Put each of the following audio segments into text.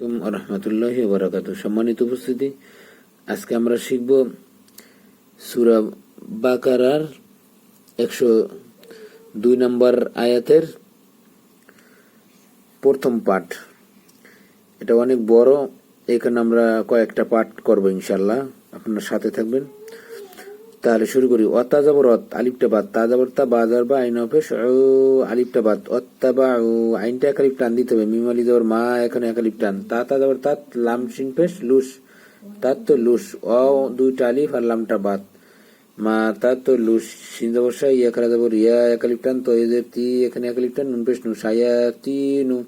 রহমতুল্লাহি ওয়া বারাকাতুহু। সম্মানিত উপস্থিতি, আজকে আমরা শিখব সূরা বাকারার 102 নম্বর আয়াতের প্রথম পাঠ। এটা অনেক বড়, এখানে আমরা কয়েকটা পাঠ করব ইনশাআল্লাহ, আপনার সাথে থাকবেন। তাহলে শুরু করি। অতা যাবর অত, আলিফটা বাদ, তা যাবর তা, বা যাবর বা, আইন পেশ ও, আলিফটা বাদ, অত্তাবা ও, আইনটা এক আলিফ টান দিতে হবে। মিম আলি যাবর মা, এখানে এক আলিফ টান। তা তা যাবর তাত, লাম শিন পেশ লুস, তাত তো লুস, অ দুইটা আলিফ আর লামটা বাদ। মা তাত তো লুস, শিন যাবর শাই, ইয়া খারা যাবর ইয়া, এক আলিফ টান, তো এদের তি, এখানে এক আলিফ টান, নুন পেশ নু, সায়া তি নু,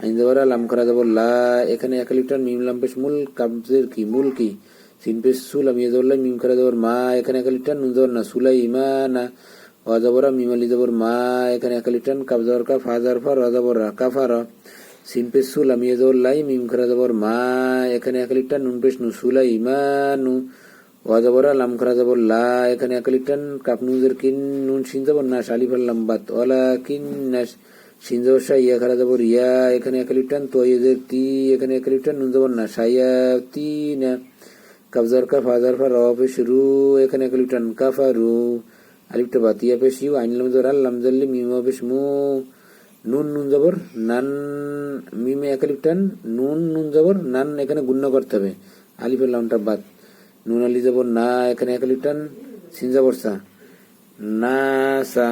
আইন যাবর লাম খারা যাবর লা, এখানে এক আলিফ টান, মিম লাম পেশ মুল, কাবজের কি মুল কি, সিন পেশ সুল, আমি যাবর মিম খারা যাবর মা, এখানে এক আলিফ টান, নুন যাবর না, সুলাই মা না, ওয়া যাবর মিম আলি যাবর মা, এখানে এক আলিফ টান, কাব যাবর কা, ফা যাবর ফা, রা যাবর রা, কাফারা, সিন পেশ সুল, আমি যাবর লাই, মিম খারা যাবর মা, এখানে এক আলিফ টান, নুন পেশ নু, সুলাই মা নু, ওয়া যাবর লাম খারা যাবর লা, এখানে এক আলিফ টান, কাপ নুজের কিন, নুন শিন যাবর না, আলিফ আর লাম বাত, ওয়ালা কিন নাস, শিন যাবর শাই, ইয়া খারা যাবর ইয়া, এখানে এক আলিফ টান, তো এদের তি, এখানে এক আলিফ টান, নুন যাবর না, সায়া তি না, কাবজার কা, ফাজার ফা, র পেশ রু, এখানে এক আলিফ টান, কাফারু, আলিফটা বাত, ইয়া পেশ ইউ, আইন লাম যাবর আল, লাম জাল্লি মিম পেশ মু, নুন নুন যাবর নান, মিমে এক আলিফ টান, নুন নুন যাবর নান, এখানে গুণ্য করতে হবে, আলিফের লামটা বাদ, নুন আলি যাবর না, এখানে এক আলিফ টান, সিন যাবর সা, না সা,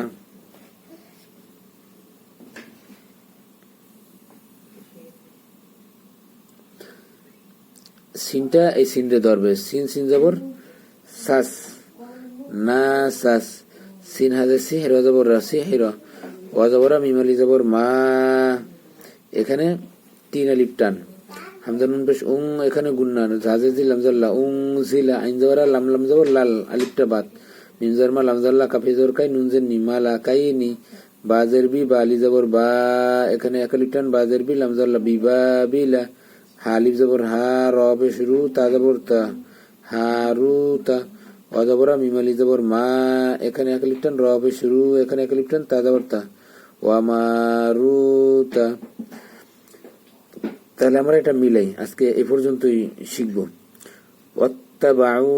সিনটা এই সিনরে ধরবে, সিন সিন যাবর সাস, না সাস, সিন হাজে সি, হেরা যাবর রাসি, হেরা, ওয়া যাবর মিম আলি যাবর মা, এখানে তিন আলিফ টান, হামজা নুন পেশ উং, এখানে গুন্না, জাজে দিলাম জাল্লা, উং জিলা, আইন যাবর লাম লাম যাবর লাল, আলিফটা বাদ, মিম জার মা, লাম জাল্লা, কাফে যাবর কাই, নুন জের নি, মালা কাই নি, বাজের বি, বা আলি যাবর বা, এখানে এক আলিফ টান, বাজের বি, লাম জাল্লা বিবা বিলা, হা আলিফ যাবর হা, র পেশ রু, তা যাবর তা, হারু তা, ওয়া যাবর মিম আলি যাবর মা, এখানে এক আলিফ টান, র পেশ রু, এখানে এক আলিফ টান, তা যাবর তা, ওয়া মারুতা। তাহলে আমরা এটা মিলাই, আজকে এ পর্যন্তই শিখব। ওয়াত্তাবাউ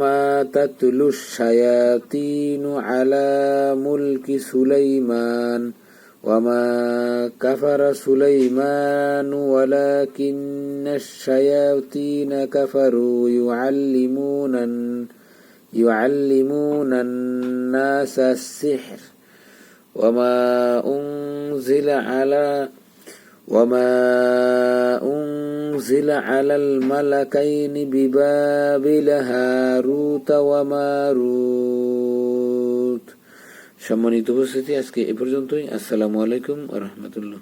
মা তাতলু শায়াতিনু আলা মুলকি সুলাইমান ওয়া মা কাফারা সুলাইমানু ওয়ালাকিন্নাশ শায়াতিনা কাফারু ইউআল্লিমুনান নাসা আস-সিহর وما أنزل على الملكين ببابل هاروت وماروت। সম্মানিত উপস্থিতি, আজকে এ পর্যন্তই। আসসালামু আলাইকুম ওয়া রাহমাতুল্লাহ।